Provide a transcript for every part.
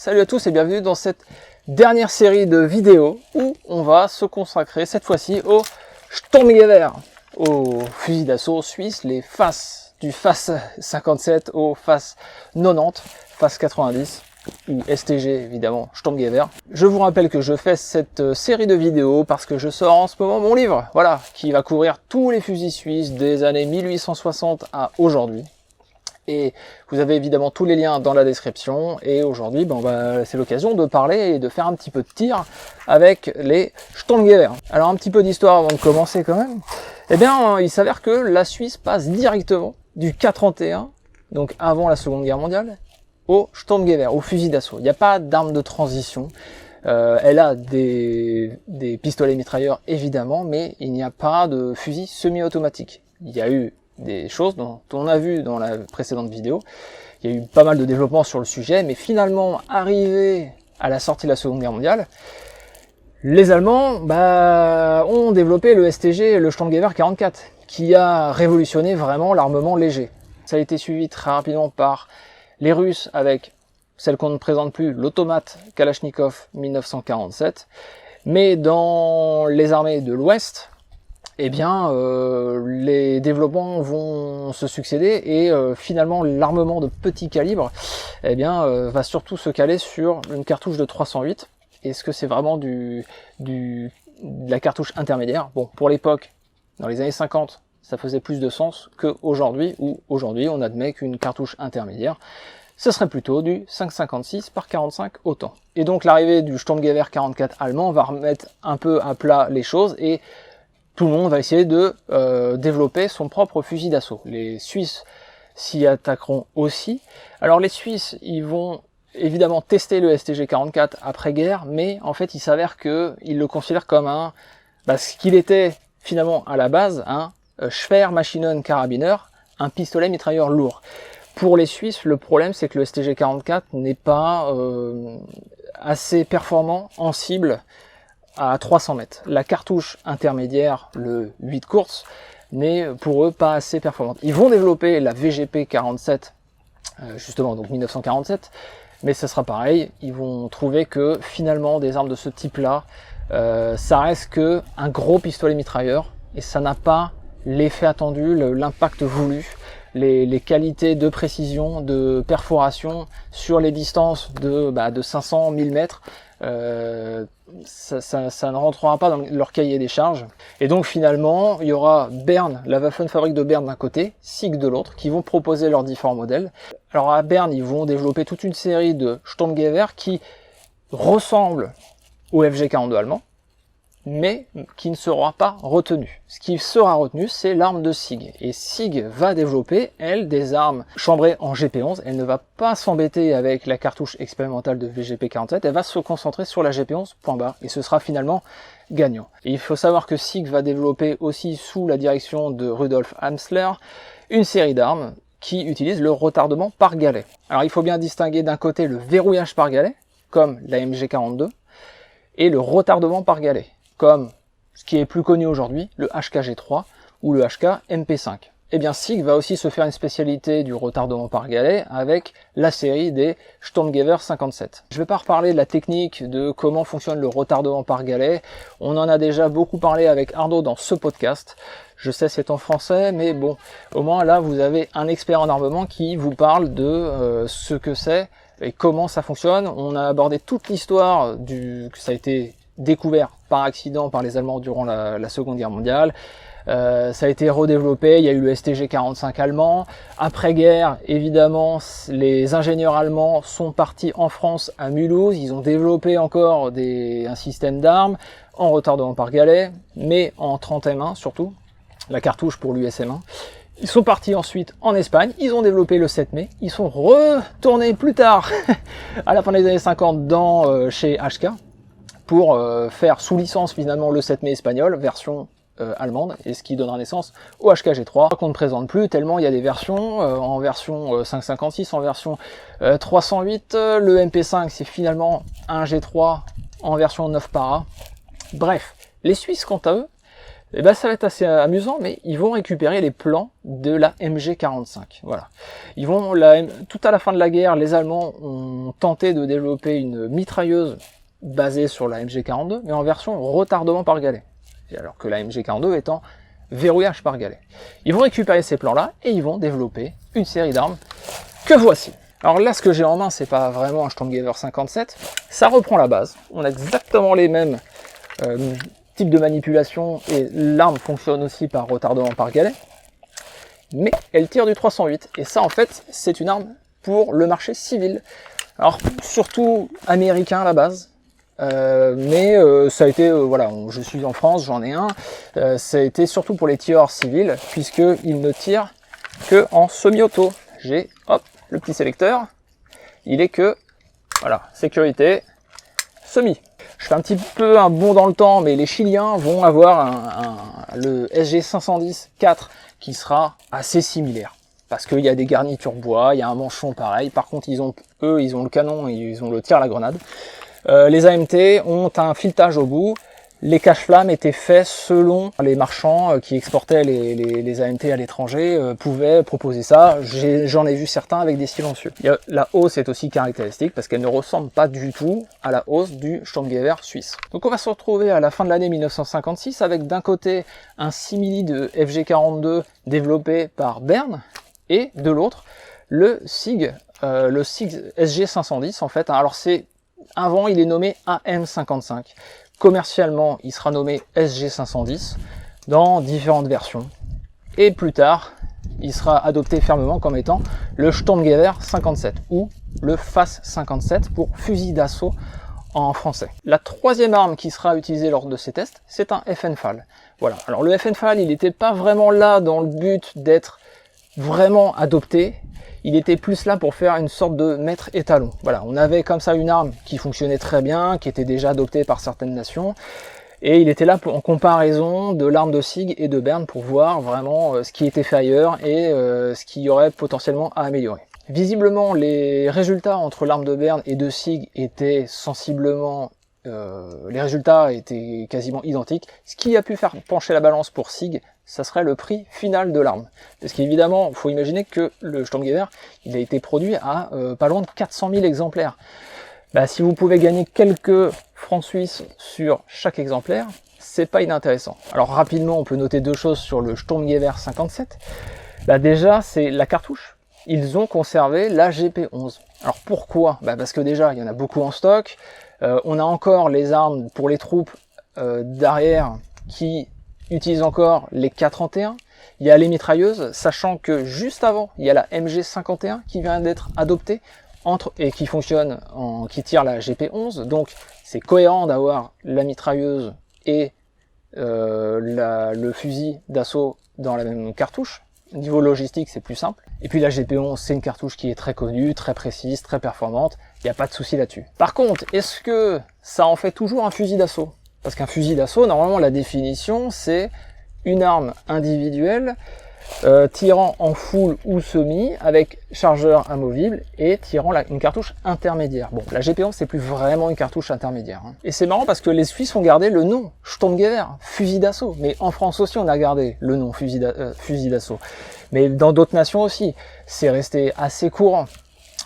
Salut à tous et bienvenue dans cette dernière série de vidéos où on va se consacrer cette fois-ci au Sturmgewehr, au fusil d'assaut suisse, les FAS, du FAS 57 au FAS 90, FAS 90 ou STG évidemment, Sturmgewehr. Je vous rappelle que je fais cette série de vidéos parce que je sors en ce moment mon livre, voilà, qui va couvrir tous les fusils suisses des années 1860 à aujourd'hui. Et vous avez évidemment tous les liens dans la description. Et aujourd'hui, c'est l'occasion de parler et de faire un petit peu de tir avec les Sturmgewehr. Alors un petit peu d'histoire avant de commencer quand même. Eh bien, il s'avère que la Suisse passe directement du K31, donc avant la Seconde Guerre mondiale, au Sturmgewehr, au fusil d'assaut. Il n'y a pas d'arme de transition. Elle a des pistolets mitrailleurs évidemment, mais il n'y a pas de fusil semi-automatique. Il y a eu des choses dont on a vu dans la précédente vidéo. Il y a eu pas mal de développement sur le sujet, mais finalement, arrivé à la sortie de la Seconde Guerre mondiale, les Allemands ont développé le STG, le Sturmgewehr 44, qui a révolutionné vraiment l'armement léger. Ça a été suivi très rapidement par les Russes avec celle qu'on ne présente plus, l'automate Kalachnikov 1947, mais dans les armées de l'Ouest, eh bien, les développements vont se succéder et finalement l'armement de petit calibre, eh bien, va surtout se caler sur une cartouche de 308. Est-ce que c'est vraiment de la cartouche intermédiaire? Bon, pour l'époque, dans les années 50, ça faisait plus de sens qu'aujourd'hui, où aujourd'hui on admet qu'une cartouche intermédiaire, ce serait plutôt du 5,56 par 45 autant. Et donc l'arrivée du Sturmgewehr 44 allemand va remettre un peu à plat les choses et tout le monde va essayer de développer son propre fusil d'assaut. Les Suisses s'y attaqueront aussi. Alors les Suisses, ils vont évidemment tester le STG-44 après-guerre, mais en fait il s'avère qu'ils le considèrent comme ce qu'il était finalement à la base, un Schwermaschinenkarabiner, un pistolet mitrailleur lourd. Pour les Suisses, le problème c'est que le STG-44 n'est pas assez performant en cible à 300 mètres. La cartouche intermédiaire, le 8 courses, n'est pour eux pas assez performante. Ils vont développer la VGP 47, justement, donc 1947, mais ce sera pareil, ils vont trouver que finalement des armes de ce type-là, ça reste que un gros pistolet mitrailleur, et ça n'a pas l'effet attendu, l'impact voulu, les qualités de précision, de perforation sur les distances de 500, 1000 mètres, ça ne rentrera pas dans leur cahier des charges. Et donc finalement, il y aura Berne, la Waffenfabrik de Berne d'un côté, SIG de l'autre, qui vont proposer leurs différents modèles. Alors à Berne, ils vont développer toute une série de Sturmgewehr qui ressemblent au FG42 allemand, mais qui ne sera pas retenu. Ce qui sera retenu, c'est l'arme de SIG. Et SIG va développer, elle, des armes chambrées en GP11. Elle ne va pas s'embêter avec la cartouche expérimentale de VGP47, elle va se concentrer sur la GP11, point barre, et ce sera finalement gagnant. Et il faut savoir que SIG va développer aussi, sous la direction de Rudolf Amsler, une série d'armes qui utilisent le retardement par galet. Alors il faut bien distinguer d'un côté le verrouillage par galet, comme la MG42, et le retardement par galet, comme ce qui est plus connu aujourd'hui, le HKG3 ou le HK MP5. Eh bien SIG va aussi se faire une spécialité du retardement par galet avec la série des Sturmgewehr 57. Je ne vais pas reparler de la technique, de comment fonctionne le retardement par galet, on en a déjà beaucoup parlé avec Arnaud dans ce podcast. Je sais c'est en français, mais bon, au moins là vous avez un expert en armement qui vous parle de ce que c'est et comment ça fonctionne. On a abordé toute l'histoire que ça a été découvert par accident par les Allemands durant la Seconde Guerre mondiale. Ça a été redéveloppé, il y a eu le STG-45 allemand. Après-guerre, évidemment, les ingénieurs allemands sont partis en France à Mulhouse, ils ont développé encore un système d'armes en retardement par galet, mais en 30M1 surtout, la cartouche pour l'USM1. Ils sont partis ensuite en Espagne, ils ont développé le 7 mai, ils sont retournés plus tard, à la fin des années 50, chez HK, pour faire sous licence finalement le 7 mai espagnol, version allemande, et ce qui donnera naissance au HKG3, qu'on ne présente plus tellement il y a des versions, en version 5.56, en version 308, le MP5 c'est finalement un G3 en version 9 para. Bref, les Suisses quant à eux, Et ben ça va être assez amusant, mais ils vont récupérer les plans de la MG45. Voilà. Ils vont tout à la fin de la guerre, les Allemands ont tenté de développer une mitrailleuse basée sur la MG42, mais en version retardement par galet. Alors que la MG42 étant verrouillage par galet. Ils vont récupérer ces plans-là et ils vont développer une série d'armes que voici. Alors là, ce que j'ai en main, c'est pas vraiment un Sturmgewehr 57, ça reprend la base. On a exactement les mêmes types de manipulation et l'arme fonctionne aussi par retardement par galet, mais elle tire du 308. Et ça, en fait, c'est une arme pour le marché civil. Alors, surtout américain à la base, mais ça a été, voilà, je suis en France, j'en ai un, ça a été surtout pour les tireurs civils, puisqu'ils ne tirent que en semi-auto. J'ai, hop, le petit sélecteur, il est que, voilà, sécurité, semi. Je fais un petit peu un bond dans le temps, mais les Chiliens vont avoir le SG510-4 qui sera assez similaire. Parce qu'il y a des garnitures bois, il y a un manchon pareil. Par contre, eux, ils ont le canon et ils ont le tir à la grenade. Les AMT ont un filetage au bout. Les cache-flammes étaient faits selon les marchands qui exportaient les AMT à l'étranger, pouvaient proposer ça. J'en ai vu certains avec des silencieux. La hausse est aussi caractéristique parce qu'elle ne ressemble pas du tout à la hausse du Sturmgewehr suisse. Donc on va se retrouver à la fin de l'année 1956 avec d'un côté un simili de FG42 développé par Bern et de l'autre le SIG SG510 en fait. Alors avant il est nommé AM55. Commercialement, il sera nommé SG510 dans différentes versions. Et plus tard, il sera adopté fermement comme étant le Sturmgewehr 57 ou le FAS 57 pour fusil d'assaut en français. La troisième arme qui sera utilisée lors de ces tests, c'est un FN-FAL. Voilà. Alors le FN-FAL, il n'était pas vraiment là dans le but d'être vraiment adopté. Il était plus là pour faire une sorte de maître étalon. Voilà, on avait comme ça une arme qui fonctionnait très bien, qui était déjà adoptée par certaines nations, et il était là en comparaison de l'arme de SIG et de Bern pour voir vraiment ce qui était fait ailleurs et ce qu'il y aurait potentiellement à améliorer. Visiblement, les résultats entre l'arme de Bern et de SIG étaient sensiblement... les résultats étaient quasiment identiques. Ce qui a pu faire pencher la balance pour SIG, ça serait le prix final de l'arme. Parce qu'évidemment, il faut imaginer que le Sturmgewehr, il a été produit à pas loin de 400 000 exemplaires. Bah, si vous pouvez gagner quelques francs suisses sur chaque exemplaire, c'est pas inintéressant. Alors rapidement, on peut noter deux choses sur le Sturmgewehr 57. Bah, déjà, c'est la cartouche. Ils ont conservé la GP11. Alors pourquoi? Bah, parce que déjà, il y en a beaucoup en stock. On a encore les armes pour les troupes derrière qui utilisent encore les K31. Il y a les mitrailleuses, sachant que juste avant, il y a la MG51 qui vient d'être adoptée et qui fonctionne, qui tire la GP11. Donc c'est cohérent d'avoir la mitrailleuse et le fusil d'assaut dans la même cartouche. Niveau logistique, c'est plus simple. Et puis la GP11, c'est une cartouche qui est très connue, très précise, très performante. Il n'y a pas de souci là-dessus. Par contre, est-ce que ça en fait toujours un fusil d'assaut? Parce qu'un fusil d'assaut, normalement, la définition, c'est une arme individuelle tirant en full ou semi avec chargeur amovible et tirant une cartouche intermédiaire. Bon, la GP11, c'est plus vraiment une cartouche intermédiaire. Hein. Et c'est marrant parce que les Suisses ont gardé le nom Sturmgewehr, fusil d'assaut. Mais en France aussi, on a gardé le nom fusil d'assaut. Mais dans d'autres nations aussi, c'est resté assez courant.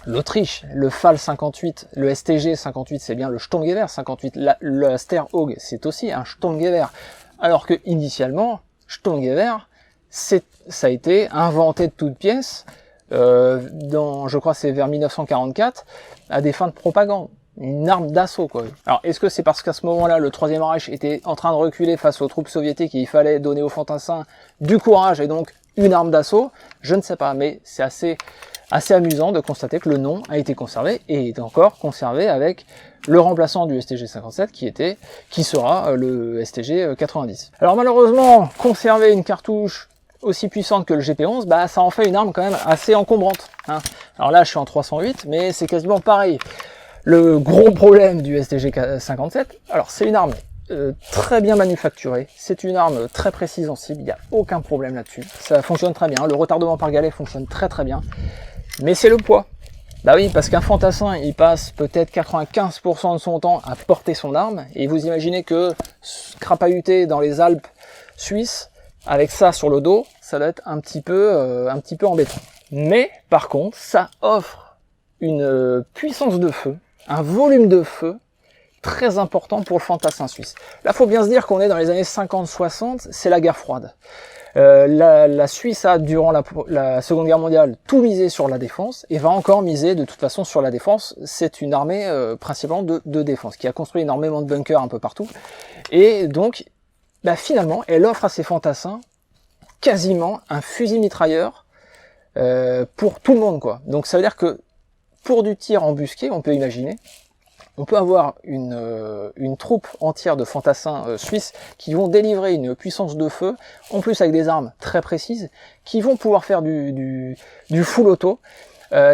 L'Autriche, le FAL 58, le STG 58, c'est bien le Sturmgewehr 58. Le Sterhaug, c'est aussi un Sturmgewehr. Alors que initialement, Sturmgewehr, ça a été inventé de toutes pièces, je crois que c'est vers 1944, à des fins de propagande. Une arme d'assaut, quoi. Alors, est-ce que c'est parce qu'à ce moment-là, le Troisième Reich était en train de reculer face aux troupes soviétiques et il fallait donner aux fantassins du courage et donc une arme d'assaut? Je ne sais pas, mais c'est assez amusant de constater que le nom a été conservé et est encore conservé avec le remplaçant du STG 57 qui sera le STG 90. Alors malheureusement, conserver une cartouche aussi puissante que le GP11, bah ça en fait une arme quand même assez encombrante. Hein. Alors là, je suis en 308, mais c'est quasiment pareil. Le gros problème du STG 57, alors c'est une arme très bien manufacturée, c'est une arme très précise en cible, il n'y a aucun problème là-dessus. Ça fonctionne très bien, le retardement par galet fonctionne très très bien, mais c'est le poids. Bah oui, parce qu'un fantassin, il passe peut-être 95% de son temps à porter son arme, et vous imaginez que crapahuter dans les Alpes suisse, avec ça sur le dos, ça doit être un petit peu embêtant. Mais par contre, ça offre une puissance de feu, un volume de feu très important pour le fantassin suisse. Là, faut bien se dire qu'on est dans les années 50-60, c'est la guerre froide. La Suisse a, durant la Seconde Guerre mondiale, tout misé sur la défense et va encore miser de toute façon sur la défense. C'est une armée principalement de défense qui a construit énormément de bunkers un peu partout. Et donc, finalement, elle offre à ses fantassins quasiment un fusil mitrailleur pour tout le monde, quoi. Donc ça veut dire que pour du tir embusqué, on peut imaginer, on peut avoir une troupe entière de fantassins suisses qui vont délivrer une puissance de feu, en plus avec des armes très précises, qui vont pouvoir faire du full auto,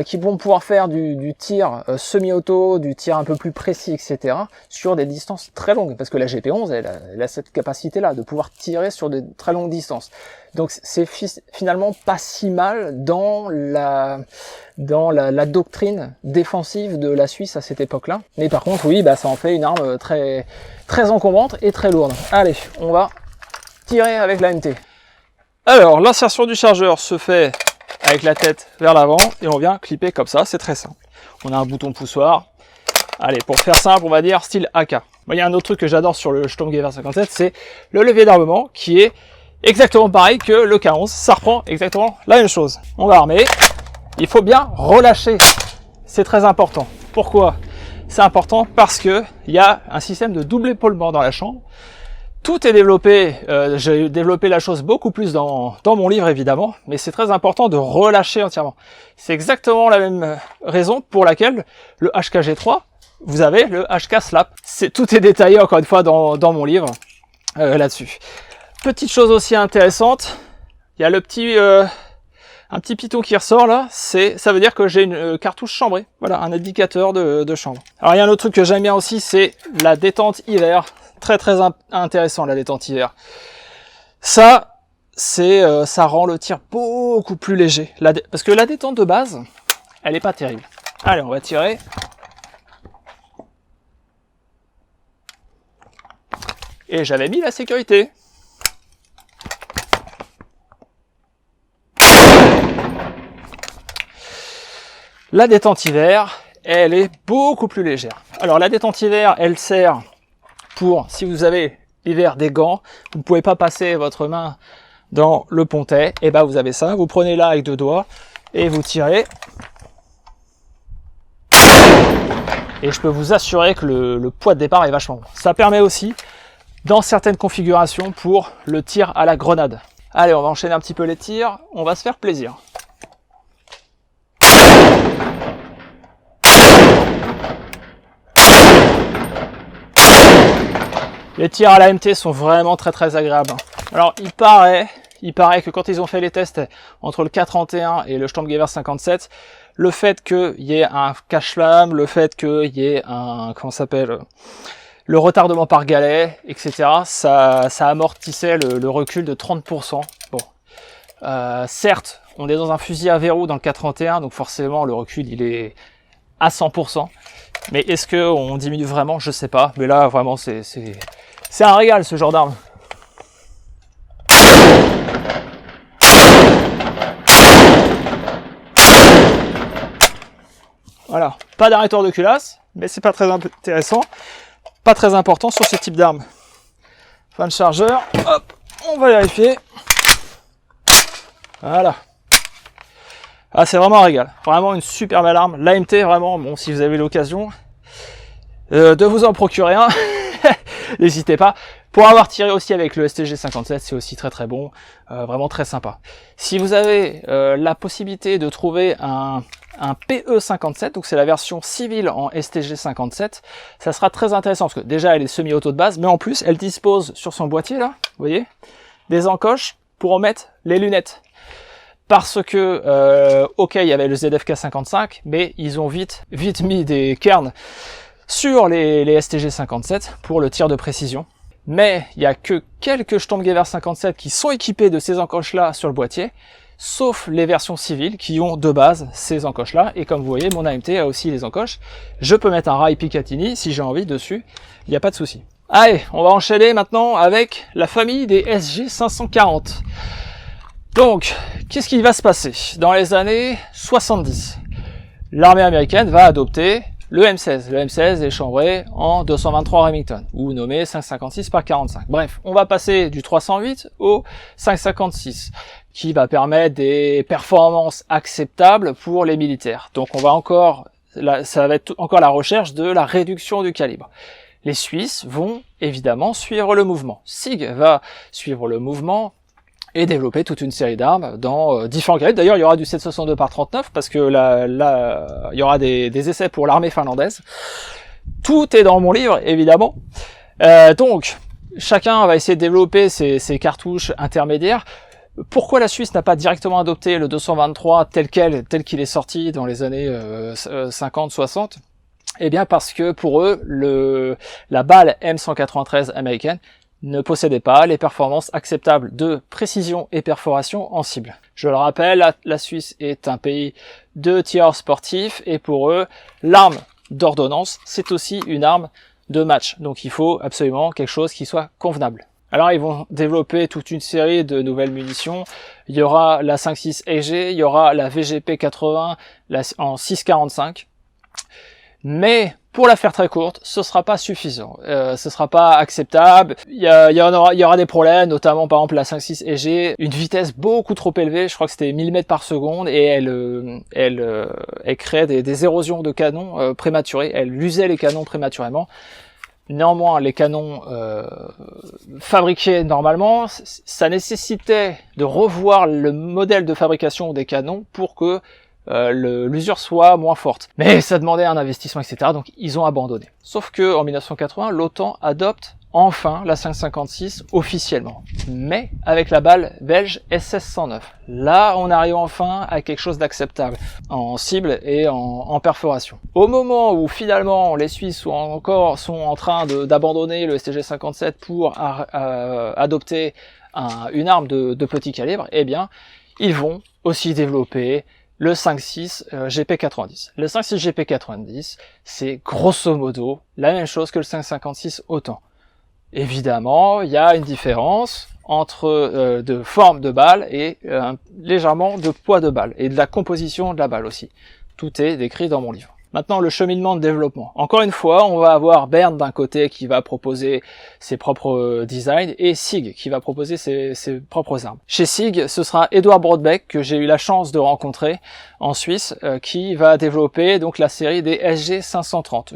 qui vont pouvoir faire du tir semi-auto, du tir un peu plus précis, etc., sur des distances très longues, parce que la GP11, elle a cette capacité-là, de pouvoir tirer sur de très longues distances. Donc c'est finalement pas si mal dans la doctrine défensive de la Suisse à cette époque-là. Mais par contre, oui, ça en fait une arme très, très encombrante et très lourde. Allez, on va tirer avec l'AMT. Alors, l'insertion du chargeur se fait avec la tête vers l'avant et on vient clipper comme ça, c'est très simple. On a un bouton poussoir. Allez, pour faire simple, on va dire style AK. Moi, il y a un autre truc que j'adore sur le Sturmgewehr 57, c'est le levier d'armement qui est exactement pareil que le K11. Ça reprend exactement la même chose. On va armer. Il faut bien relâcher. C'est très important. Pourquoi? C'est important parce que il y a un système de double épaulement dans la chambre. Tout est développé, j'ai développé la chose beaucoup plus dans mon livre évidemment, mais c'est très important de relâcher entièrement. C'est exactement la même raison pour laquelle le HKG3, vous avez le HK Slap. Tout est détaillé encore une fois dans mon livre là-dessus. Petite chose aussi intéressante, il y a le petit un petit piton qui ressort là, ça veut dire que j'ai une cartouche chambrée. Voilà, un indicateur de chambre. Alors il y a un autre truc que j'aime bien aussi, c'est la détente hiver. Très très intéressant la détente hiver. Ça, ça rend le tir beaucoup plus léger. Parce que la détente de base, elle est pas terrible. Allez, on va tirer. Et j'avais mis la sécurité. La détente hiver, elle est beaucoup plus légère. Alors la détente hiver, elle sert pour, si vous avez l'hiver des gants, vous ne pouvez pas passer votre main dans le pontet, et vous avez ça, vous prenez là avec 2 doigts, et vous tirez. Et je peux vous assurer que le poids de départ est vachement bon. Ça permet aussi, dans certaines configurations, pour le tir à la grenade. Allez, on va enchaîner un petit peu les tirs, on va se faire plaisir. Les tirs à l'AMT sont vraiment très très agréables. Alors il paraît que quand ils ont fait les tests entre le K31 et le Sturmgewehr 57, le fait qu'il y ait un cache-flamme, le fait qu'il y ait un, le retardement par galet, etc., ça amortissait le recul de 30%. Bon, certes, on est dans un fusil à verrou dans le K31, donc forcément le recul il est à 100%. Mais est-ce qu'on diminue vraiment? Je sais pas. Mais là vraiment c'est un régal ce genre d'arme. Voilà, pas d'arrêteur de culasse, mais c'est pas très intéressant, pas très important sur ce type d'arme. Fin de chargeur, hop, on va vérifier. Voilà. Ah, c'est vraiment un régal, vraiment une super belle arme. L'AMT, vraiment, bon, si vous avez l'occasion de vous en procurer un, n'hésitez pas. Pour avoir tiré aussi avec le STG 57, c'est aussi très très bon, vraiment très sympa. Si vous avez la possibilité de trouver un PE 57, donc c'est la version civile en STG 57, ça sera très intéressant parce que déjà elle est semi-auto de base, mais en plus elle dispose sur son boîtier là, vous voyez, des encoches pour en mettre les lunettes. Parce que, ok, il y avait le ZFK 55, mais ils ont vite mis des cairns sur les STG 57 pour le tir de précision. Mais il n'y a que quelques Sturmgewehr 57 qui sont équipés de ces encoches-là sur le boîtier, sauf les versions civiles qui ont de base ces encoches-là. Et comme vous voyez, mon AMT a aussi les encoches. Je peux mettre un rail Picatinny si j'ai envie dessus, il n'y a pas de souci. Allez, on va enchaîner maintenant avec la famille des SG540. Donc, qu'est-ce qui va se passer? Dans les années 70, l'armée américaine va adopter le M16. Le M16 est chambré en 223 Remington, ou nommé 5,56 par 45. Bref, on va passer du 308 au 5,56, qui va permettre des performances acceptables pour les militaires. Donc on va encore, ça va être encore la recherche de la réduction du calibre. Les Suisses vont évidemment suivre le mouvement. SIG va suivre le mouvement et développer toute une série d'armes dans différents calibres. D'ailleurs, il y aura du 7,62 par 39 parce que là, il y aura des essais pour l'armée finlandaise. Tout est dans mon livre, évidemment. Donc, chacun va essayer de développer ses cartouches intermédiaires. Pourquoi la Suisse n'a pas directement adopté le 223 tel qu'il est sorti dans les années 50-60 ? Eh bien parce que pour eux, la balle M193 américaine ne possédait pas les performances acceptables de précision et perforation en cible. Je le rappelle, la Suisse est un pays de tireurs sportifs et pour eux, l'arme d'ordonnance, c'est aussi une arme de match. Donc il faut absolument quelque chose qui soit convenable. Alors ils vont développer toute une série de nouvelles munitions. Il y aura la 5.6 EG, il y aura la VGP 80 en 6.45. Mais pour la faire très courte, ce sera pas suffisant, ce sera pas acceptable. Il y aura des problèmes, notamment par exemple la 5.6 EG, une vitesse beaucoup trop élevée, je crois que c'était 1000 mètres par seconde, et elle crée des érosions de canons prématurées. Elle usait les canons prématurément. Néanmoins, les canons fabriqués normalement, ça nécessitait de revoir le modèle de fabrication des canons pour que l'usure soit moins forte. Mais ça demandait un investissement, etc. Donc ils ont abandonné. Sauf que en 1980, l'OTAN adopte enfin la 5.56 officiellement, mais avec la balle belge SS-109. Là, on arrive enfin à quelque chose d'acceptable en cible et en perforation. Au moment où finalement les Suisses sont en train d'abandonner le STG-57 pour adopter une arme de petit calibre, eh bien, ils vont aussi développer le 5.6 GP90. Le 5.6 GP90, c'est grosso modo la même chose que le 5.56 OTAN. Évidemment, il y a une différence entre de forme de balle et légèrement de poids de balle, et de la composition de la balle aussi. Tout est décrit dans mon livre. Maintenant, le cheminement de développement. Encore une fois, on va avoir Bern d'un côté qui va proposer ses propres designs et SIG qui va proposer ses propres armes. Chez SIG, ce sera Edouard Brodbeck que j'ai eu la chance de rencontrer en Suisse qui va développer donc la série des SG530.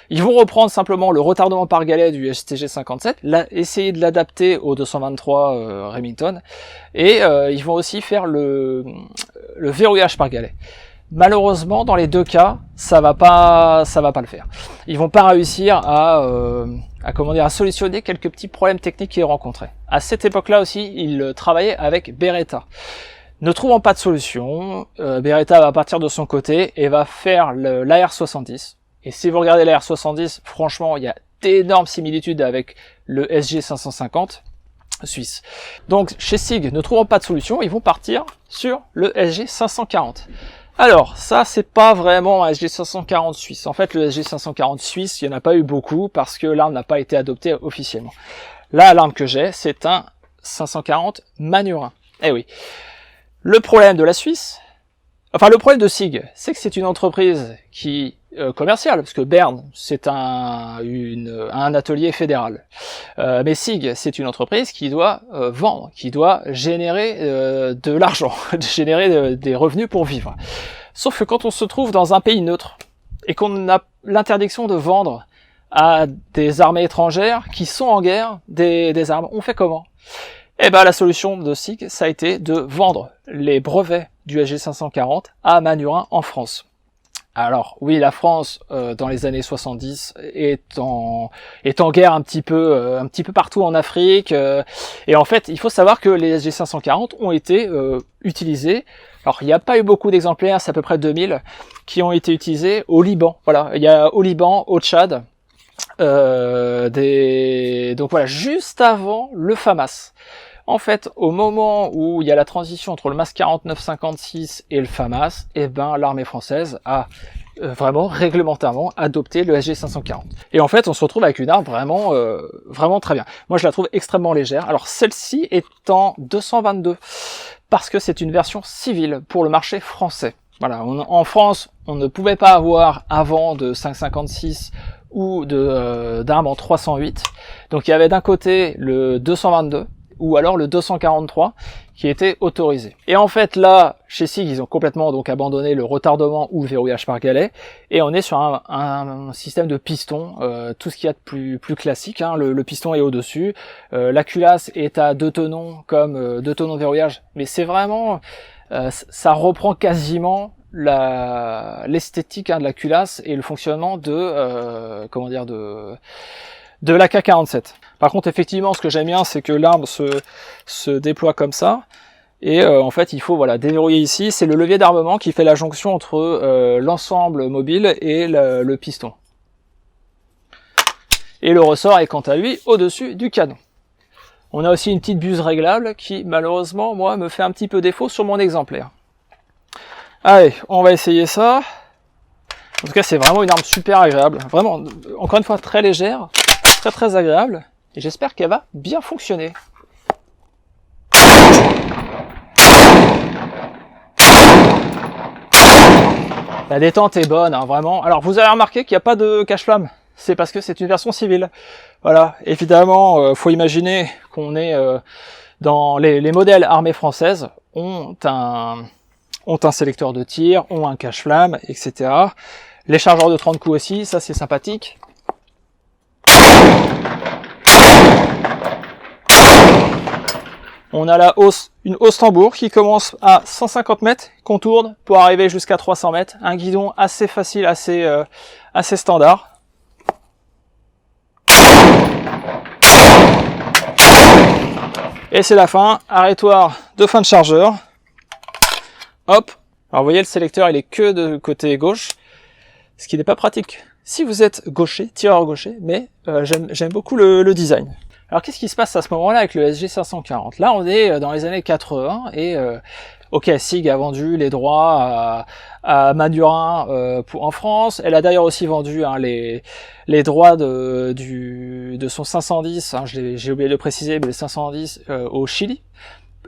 Ils vont reprendre simplement le retardement par galet du STG57, essayer de l'adapter au 223 Remington et ils vont aussi faire le verrouillage par galet. Malheureusement, dans les deux cas, ça va pas le faire. Ils vont pas réussir à solutionner quelques petits problèmes techniques qu'ils rencontraient. À cette époque-là aussi, ils travaillaient avec Beretta. Ne trouvant pas de solution, Beretta va partir de son côté et va faire l'AR-70. Et si vous regardez l'AR-70, franchement, il y a d'énormes similitudes avec le SG550 suisse. Donc, chez SIG, ne trouvant pas de solution, ils vont partir sur le SG540. Alors, ça, c'est pas vraiment un SG540 suisse. En fait, le SG540 suisse, il n'y en a pas eu beaucoup parce que l'arme n'a pas été adoptée officiellement. Là, l'arme que j'ai, c'est un 540 Manurin. Eh oui. Le problème de la Suisse, le problème de SIG, c'est que c'est une entreprise qui commerciale, parce que Bern, c'est un atelier fédéral. Mais SIG, c'est une entreprise qui doit vendre, qui doit générer de l'argent, générer des revenus pour vivre. Sauf que quand on se trouve dans un pays neutre, et qu'on a l'interdiction de vendre à des armées étrangères qui sont en guerre des armes, on fait comment? Eh ben, la solution de SIG, ça a été de vendre les brevets du SG540 à Manurin en France. Alors oui, la France dans les années 70 est en guerre un petit peu partout en Afrique et en fait il faut savoir que les SG540 ont été utilisés. Alors il n'y a pas eu beaucoup d'exemplaires, c'est à peu près 2000 qui ont été utilisés au Liban. Voilà, il y a au Liban, au Tchad, donc voilà, juste avant le FAMAS. En fait, au moment où il y a la transition entre le MAS 49-56 et le FAMAS, eh ben, l'armée française a vraiment réglementairement adopté le SG540. Et en fait, on se retrouve avec une arme vraiment, vraiment très bien. Moi, je la trouve extrêmement légère. Alors, celle-ci est en 222 parce que c'est une version civile pour le marché français. Voilà, en France, on ne pouvait pas avoir avant de 5,56 ou d'armes en 308. Donc, il y avait d'un côté le 222 ou alors le 243 qui était autorisé. Et en fait là, chez SIG, ils ont complètement donc abandonné le retardement ou le verrouillage par galet, et on est sur un système de piston, tout ce qu'il y a de plus classique, hein. Le piston est au-dessus, la culasse est à 2 tenons comme 2 tenons de verrouillage, mais c'est vraiment, ça reprend quasiment l'esthétique de la culasse et le fonctionnement de de l'AK-47. Par contre, effectivement, ce que j'aime bien, c'est que l'arme se déploie comme ça. Et en fait, il faut déverrouiller ici. C'est le levier d'armement qui fait la jonction entre l'ensemble mobile et le piston. Et le ressort est quant à lui au-dessus du canon. On a aussi une petite buse réglable qui, malheureusement, moi, me fait un petit peu défaut sur mon exemplaire. Allez, on va essayer ça. En tout cas, c'est vraiment une arme super agréable. Vraiment, encore une fois, très légère. Très agréable, et j'espère qu'elle va bien fonctionner. La détente est bonne, hein, vraiment. Alors vous avez remarqué qu'il n'y a pas de cache-flamme, c'est parce que c'est une version civile. Voilà, évidemment, faut imaginer qu'on est dans les modèles armées françaises ont un sélecteur de tir, ont un cache-flamme, etc. Les chargeurs de 30 coups aussi, ça c'est sympathique. On a une hausse tambour qui commence à 150 mètres, qu'on tourne pour arriver jusqu'à 300 mètres. Un guidon assez facile, assez standard. Et c'est la fin, arrêtoir de fin de chargeur. Hop. Alors vous voyez, le sélecteur il est que de côté gauche, ce qui n'est pas pratique si vous êtes gaucher, tireur gaucher, mais j'aime beaucoup le design. Alors qu'est-ce qui se passe à ce moment-là avec le SG540? Là on est dans les années 80 et ok, SIG a vendu les droits à Madurin en France. Elle a d'ailleurs aussi vendu les droits de son 510, hein, j'ai oublié de le préciser, mais le 510 au Chili,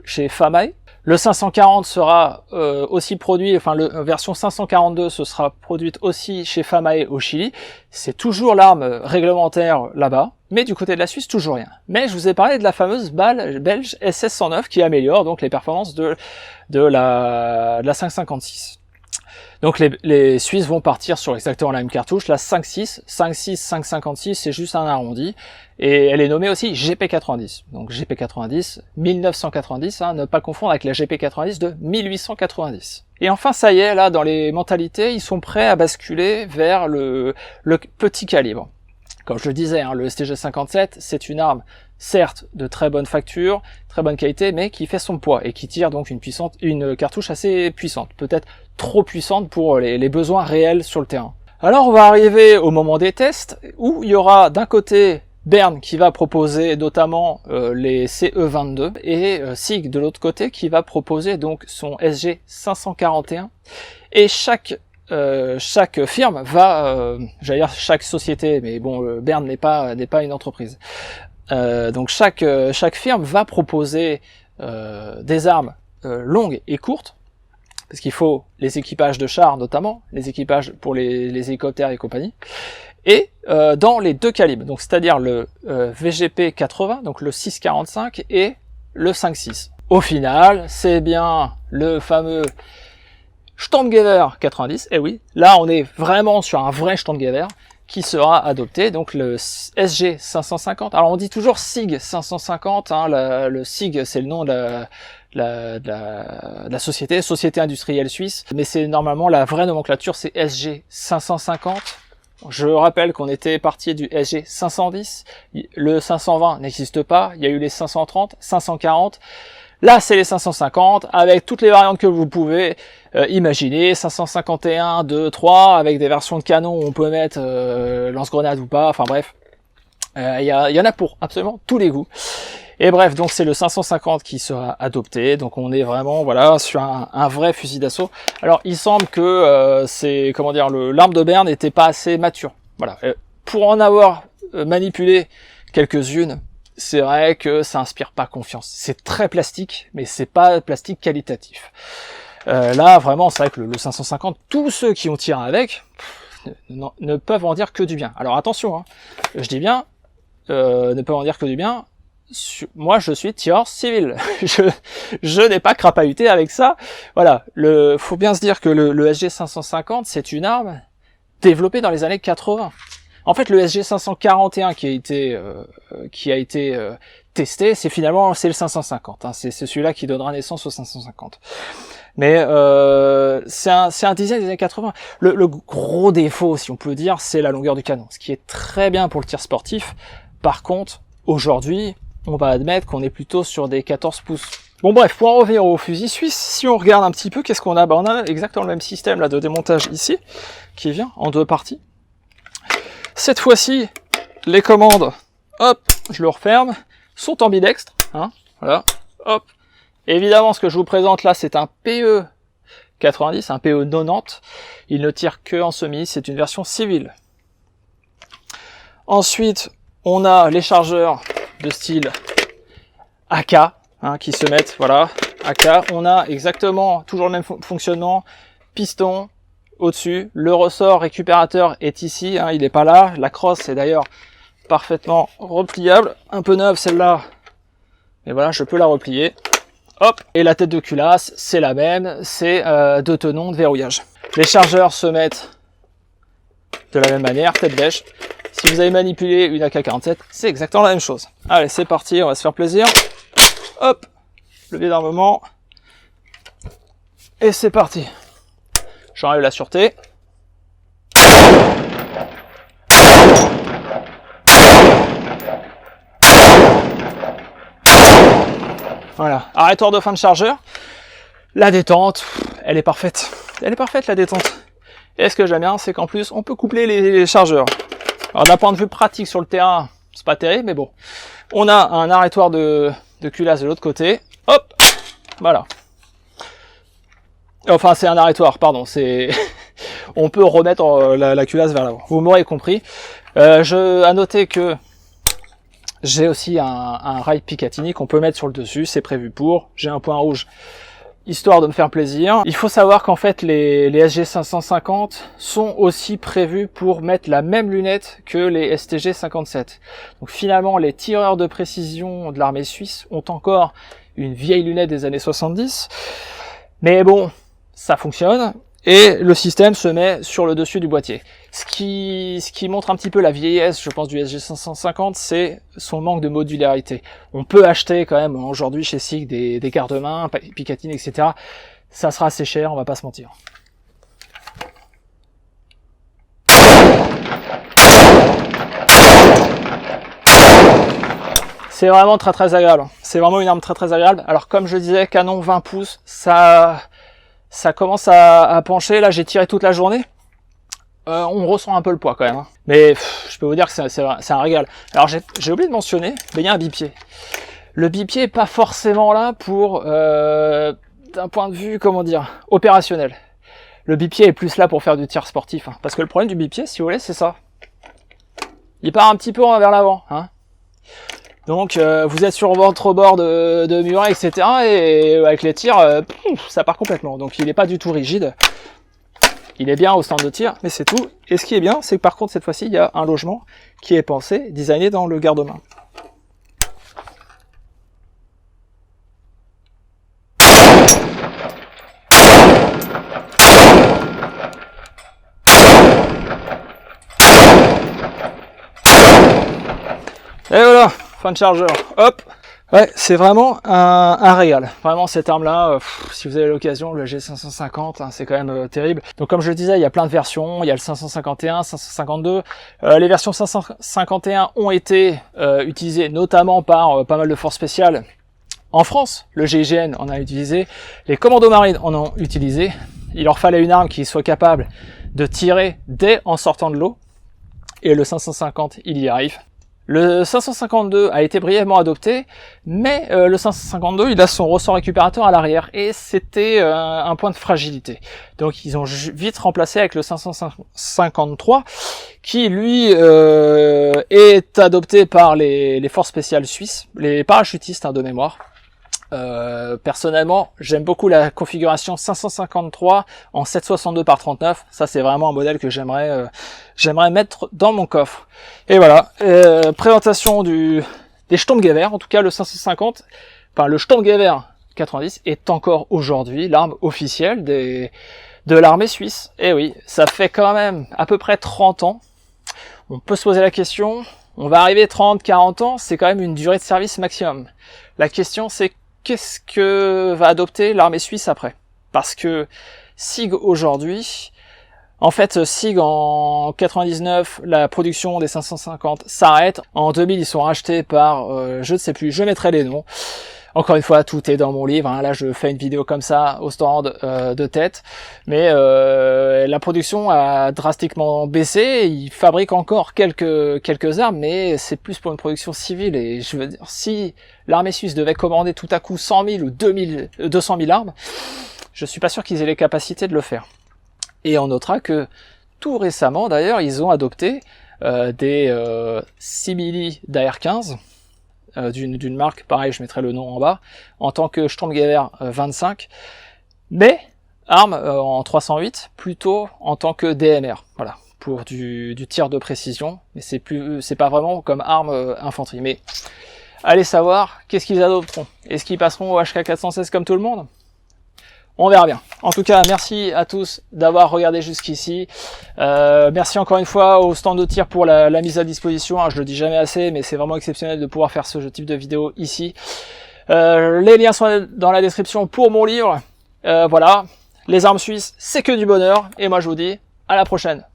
chez Famae. Le 540 sera aussi produit, enfin la version 542 ce sera produite aussi chez Famae au Chili. C'est toujours l'arme réglementaire là-bas, mais du côté de la Suisse toujours rien. Mais je vous ai parlé de la fameuse balle belge SS109 qui améliore donc les performances de la 556. Donc les Suisses vont partir sur exactement la même cartouche, la 5.6, 5.6, 5.56, c'est juste un arrondi, et elle est nommée aussi GP90. Donc GP90, 1990, hein, ne pas confondre avec la GP90 de 1890. Et enfin, ça y est, là, dans les mentalités, ils sont prêts à basculer vers le petit calibre. Comme je le disais, hein, le STG57, c'est une arme, certes, de très bonne facture, très bonne qualité, mais qui fait son poids et qui tire donc une cartouche assez puissante, peut-être trop puissante pour les besoins réels sur le terrain. Alors on va arriver au moment des tests, où il y aura d'un côté Bern qui va proposer notamment les CE22 et SIG de l'autre côté qui va proposer donc son SG541, et chaque firme va, j'allais dire chaque société, mais bon, Bern n'est pas une entreprise. Donc chaque firme va proposer des armes longues et courtes, parce qu'il faut les équipages de chars notamment, les équipages pour les hélicoptères et compagnie, et dans les deux calibres, donc c'est-à-dire le VGP 80, donc le 6,45 et le 5,6. Au final, c'est bien le fameux Sturmgewehr 90, et oui, là on est vraiment sur un vrai Sturmgewehr qui sera adopté, donc le SG 550. Alors on dit toujours SIG 550, hein, le SIG c'est le nom de la société industrielle suisse, mais c'est normalement la vraie nomenclature, c'est SG 550. Je rappelle qu'on était parti du SG 510, le 520 n'existe pas, il y a eu les 530, 540, là c'est les 550, avec toutes les variantes que vous pouvez imaginer, 551, 2, 3, avec des versions de canon où on peut mettre lance-grenade ou pas, enfin bref, il y en a pour absolument tous les goûts. Et bref, donc c'est le 550 qui sera adopté, donc on est vraiment voilà sur un vrai fusil d'assaut. Alors il semble que c'est comment dire, l'arme de Berne n'était pas assez mature. Voilà, pour en avoir manipulé quelques-unes, c'est vrai que ça inspire pas confiance. C'est très plastique, mais c'est pas plastique qualitatif. Là vraiment, c'est vrai que le 550, tous ceux qui ont tiré avec ne peuvent en dire que du bien. Alors attention, hein, je dis bien, ne peuvent en dire que du bien. Moi, je suis tireur civil. je n'ai pas crapahuté avec ça. Voilà. Faut bien se dire que le SG 550, c'est une arme développée dans les années 80. En fait, le SG 541 qui a été testé, c'est le 550. Hein. C'est celui-là qui donnera naissance au 550. Mais c'est un design des années 80. Le gros défaut, si on peut dire, c'est la longueur du canon, ce qui est très bien pour le tir sportif. Par contre, aujourd'hui, on va admettre qu'on est plutôt sur des 14 pouces. Bon bref, pour en revenir au fusil suisse, si on regarde un petit peu, qu'est-ce qu'on a? On a exactement le même système là de démontage ici, qui vient en deux parties. Cette fois-ci, les commandes, hop, je le referme, sont ambidextres, hein, voilà, hop. Évidemment, ce que je vous présente là, c'est un PE 90, un PE 90. Il ne tire que en semi, c'est une version civile. Ensuite, on a les chargeurs de style AK, hein, qui se mettent, voilà, AK. On a exactement toujours le même fonctionnement, piston au-dessus, le ressort récupérateur est ici, hein, il n'est pas là. La crosse est d'ailleurs parfaitement repliable, un peu neuve celle-là, mais voilà, je peux la replier. Hop, et la tête de culasse, c'est la même, c'est deux tenons de verrouillage. Les chargeurs se mettent de la même manière, tête bêche. Si vous avez manipulé une AK-47, c'est exactement la même chose. Allez, c'est parti, on va se faire plaisir. Hop, levier d'armement. Et c'est parti. J'enlève la sûreté. Voilà, arrêteur de fin de chargeur. La détente, elle est parfaite. Elle est parfaite la détente. Et ce que j'aime bien, c'est qu'en plus, on peut coupler les chargeurs. Alors d'un point de vue pratique sur le terrain, c'est pas terrible, mais bon. On a un arrêtoir de culasse de l'autre côté. Hop, voilà. Enfin, c'est un arrêtoir, pardon. On peut remettre la culasse vers l'avant. Vous m'aurez compris. À noter que j'ai aussi un rail Picatinny qu'on peut mettre sur le dessus. C'est prévu pour. J'ai un point rouge, histoire de me faire plaisir. Il faut savoir qu'en fait, les SG 550 sont aussi prévus pour mettre la même lunette que les STG 57. Donc finalement, les tireurs de précision de l'armée suisse ont encore une vieille lunette des années 70. Mais bon, ça fonctionne. Et le système se met sur le dessus du boîtier. Ce qui montre un petit peu la vieillesse, je pense, du SG 550, c'est son manque de modularité. On peut acheter quand même aujourd'hui chez SIG des garde-mains, Picatinny, etc. Ça sera assez cher, on va pas se mentir. C'est vraiment très très agréable. C'est vraiment une arme très très agréable. Alors comme je disais, canon 20 pouces, ça commence à pencher. Là, j'ai tiré toute la journée. On ressent un peu le poids quand même. Hein. Mais je peux vous dire que c'est un régal. Alors, j'ai oublié de mentionner, mais il y a un bipied. Le bipied est pas forcément là pour, d'un point de vue, comment dire, opérationnel. Le bipied est plus là pour faire du tir sportif. Hein. Parce que le problème du bipied, si vous voulez, c'est ça. Il part un petit peu vers l'avant. Hein. Donc vous êtes sur votre bord de muret, etc. Et avec les tirs, ça part complètement. Donc il n'est pas du tout rigide. Il est bien au stand de tir, mais c'est tout. Et ce qui est bien, c'est que par contre cette fois-ci, il y a un logement qui est pensé, designé dans le garde-main. Et voilà, fin de chargeur, hop. Ouais, c'est vraiment un régal. Vraiment, cette arme-là, si vous avez l'occasion, le G550, hein, c'est quand même terrible. Donc comme je le disais, il y a plein de versions. Il y a le 551, 552. Les versions 551 ont été utilisées notamment par pas mal de forces spéciales. En France, le GIGN en a utilisé. Les commandos marines en ont utilisé. Il leur fallait une arme qui soit capable de tirer dès en sortant de l'eau. Et le 550, il y arrive. Le 552 a été brièvement adopté, mais le 552 il a son ressort récupérateur à l'arrière et c'était un point de fragilité. Donc ils ont vite remplacé avec le 553 qui lui est adopté par les forces spéciales suisses, les parachutistes de mémoire. Personnellement, j'aime beaucoup la configuration 553 en 762 par 39. Ça, c'est vraiment un modèle que j'aimerais mettre dans mon coffre. Et voilà, présentation des Sturmgewehr. En tout cas, le 550, enfin le Sturmgewehr 90 est encore aujourd'hui l'arme officielle de l'armée suisse. Et oui, ça fait quand même à peu près 30 ans. On peut se poser la question, on va arriver 30, 40 ans, c'est quand même une durée de service maximum. La question, c'est qu'est-ce que va adopter l'armée suisse après? Parce que SIG aujourd'hui, en fait SIG en 99, la production des 550 s'arrête. En 2000, ils sont rachetés par, je ne sais plus, je mettrai les noms. Encore une fois, tout est dans mon livre, hein. Là je fais une vidéo comme ça au stand de tête, mais la production a drastiquement baissé. Ils fabriquent encore quelques armes, mais c'est plus pour une production civile. Et je veux dire, si l'armée suisse devait commander tout à coup 100 000 ou 200 000 armes, je suis pas sûr qu'ils aient les capacités de le faire. Et on notera que tout récemment d'ailleurs, ils ont adopté des simili d'AR-15, d'une marque, pareil, je mettrai le nom en bas, en tant que Sturmgewehr 25, mais arme en 308, plutôt en tant que DMR, voilà, pour du tir de précision, mais c'est pas vraiment comme arme infanterie. Mais allez savoir, qu'est-ce qu'ils adopteront? Est-ce qu'ils passeront au HK416 comme tout le monde? On verra bien. En tout cas, merci à tous d'avoir regardé jusqu'ici. Merci encore une fois au stand de tir pour la mise à disposition. Je le dis jamais assez, mais c'est vraiment exceptionnel de pouvoir faire ce type de vidéo ici. Les liens sont dans la description pour mon livre. Voilà, les armes suisses, c'est que du bonheur. Et moi, je vous dis à la prochaine.